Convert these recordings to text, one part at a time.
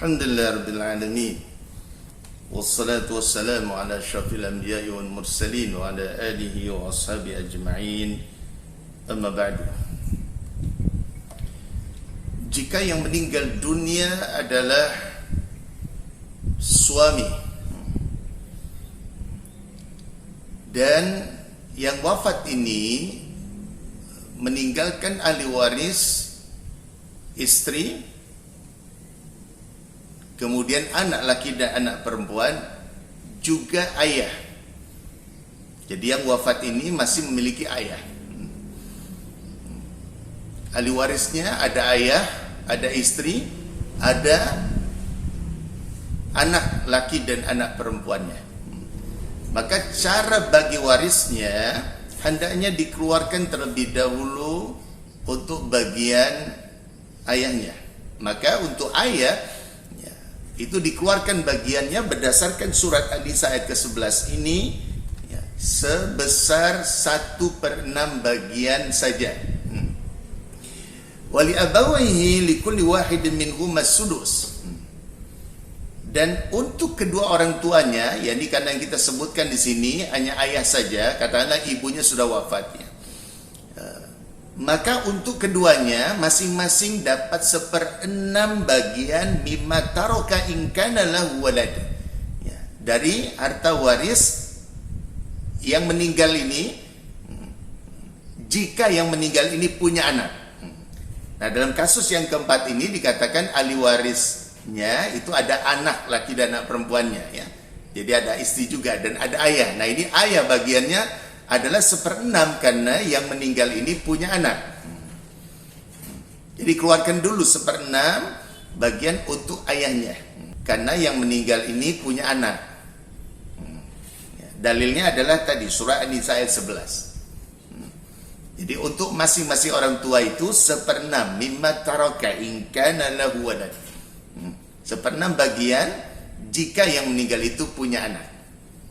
Alhamdulillah Rabbil Alamin. Wassalatu wassalamu ala asyrafil anbiya'i wal mursalin wa ala alihi wa ashabi ajma'in. Amma ba'du. Jika yang meninggal dunia adalah suami dan yang wafat ini meninggalkan ahli waris istri, kemudian anak laki dan anak perempuan, juga ayah. Jadi yang wafat ini masih memiliki ayah. Ahli warisnya ada ayah, ada istri, ada anak laki dan anak perempuannya. Maka cara bagi warisnya hendaknya dikeluarkan terlebih dahulu untuk bagian ayahnya. Maka untuk ayah itu dikeluarkan bagiannya berdasarkan surat An-Nisa ayat ke-11 ini sebesar 1/6 bagian saja. Wali abawaihi likulli wahidin minhum as-sudus. Dan untuk kedua orang tuanya, yakni karena yang kita sebutkan di sini hanya ayah saja, katakanlah ibunya sudah wafat ya. Maka untuk keduanya masing-masing dapat 1/6 bagian mimma taraka in kana lahu walad. Ya, dari harta waris yang meninggal ini, jika yang meninggal ini punya anak. Nah, dalam kasus yang keempat ini dikatakan ahli warisnya itu ada anak laki dan anak perempuannya ya. Jadi ada istri juga dan ada ayah. Nah, ini ayah bagiannya adalah 1/6 karena yang meninggal ini punya anak. Jadi keluarkan dulu 1/6 bagian untuk ayahnya karena yang meninggal ini punya anak. Dalilnya adalah tadi surah An-Nisa ayat 11. Jadi untuk masing-masing orang tua itu 1/6 mimma taraka in kana lahu walad. 1/6 bagian jika yang meninggal itu punya anak.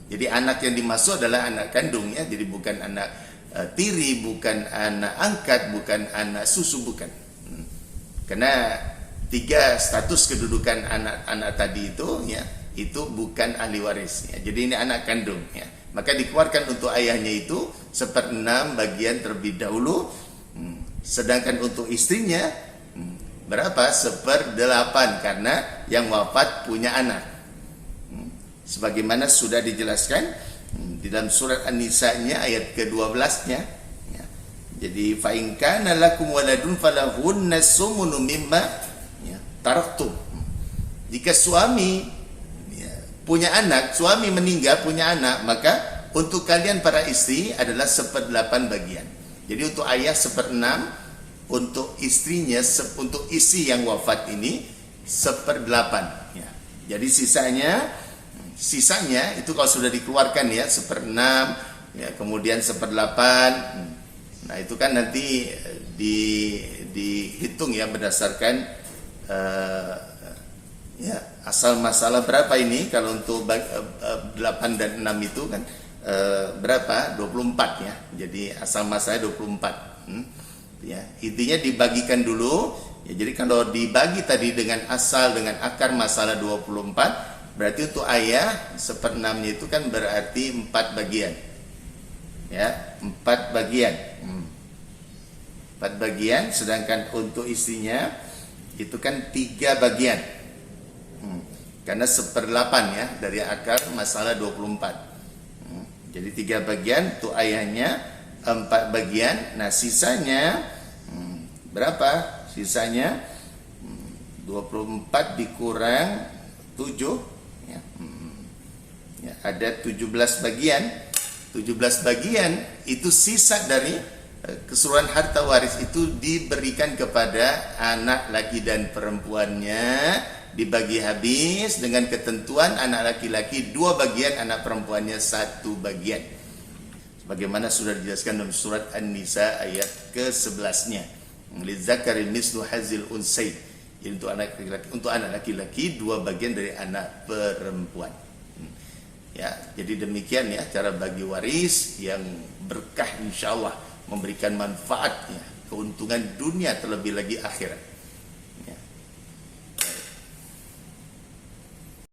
Jadi anak yang dimaksud adalah anak kandung ya, jadi bukan anak tiri, bukan anak angkat, bukan anak susu, bukan. Karena 3 status kedudukan anak-anak tadi itu ya, itu bukan ahli waris ya. Jadi ini anak kandung ya. Maka dikeluarkan untuk ayahnya itu 1/6 bagian terlebih dahulu. Sedangkan untuk istrinya berapa? 1/8 karena yang wafat punya anak. Sebagaimana sudah dijelaskan di dalam surat An-Nisa-nya ayat ke-12-nya ya. Jadi fa in kana lakum waladun falahunna sumunu mimma ya, taraktum. Jika suami ya, punya anak, suami meninggal punya anak, maka untuk kalian para istri adalah 1/8 bagian. Jadi untuk ayah 1/6, untuk istrinya, untuk istri yang wafat ini 1/8 ya. Jadi sisanya itu kalau sudah dikeluarkan ya 1/6 ya, kemudian 1/8. Nah, itu kan nanti dihitung ya berdasarkan ya asal masalah berapa ini. Kalau untuk 8 dan 6 itu kan berapa? 24 ya. Jadi asal masalahnya 24. Ya, intinya dibagikan dulu ya. Jadi kalau dibagi tadi dengan asal dengan akar masalah 24, berarti untuk ayah 1/6-nya itu kan berarti 4 bagian. Ya, 4 bagian. 4 bagian, sedangkan untuk istrinya itu kan 3 bagian. Karena 1/8 ya dari akar masalah 24. Jadi 3 bagian, untuk ayahnya 4 bagian. Nah, sisanya berapa? Sisanya 24 dikurang 7 ya, ada 17 bagian. 17 bagian itu sisa dari keseluruhan harta waris itu diberikan kepada anak laki dan perempuannya, dibagi habis dengan ketentuan anak laki-laki 2 bagian, anak perempuannya 1 bagian. Sebagaimana sudah dijelaskan dalam surat An-Nisa ayat ke-11-nya. Lidzakari mislu hazil unsayd. Jadi untuk anak laki-laki 2 bagian dari anak perempuan. Ya, jadi demikian ya cara bagi waris yang berkah, insyaallah memberikan manfaat ya, keuntungan dunia terlebih lagi akhirat.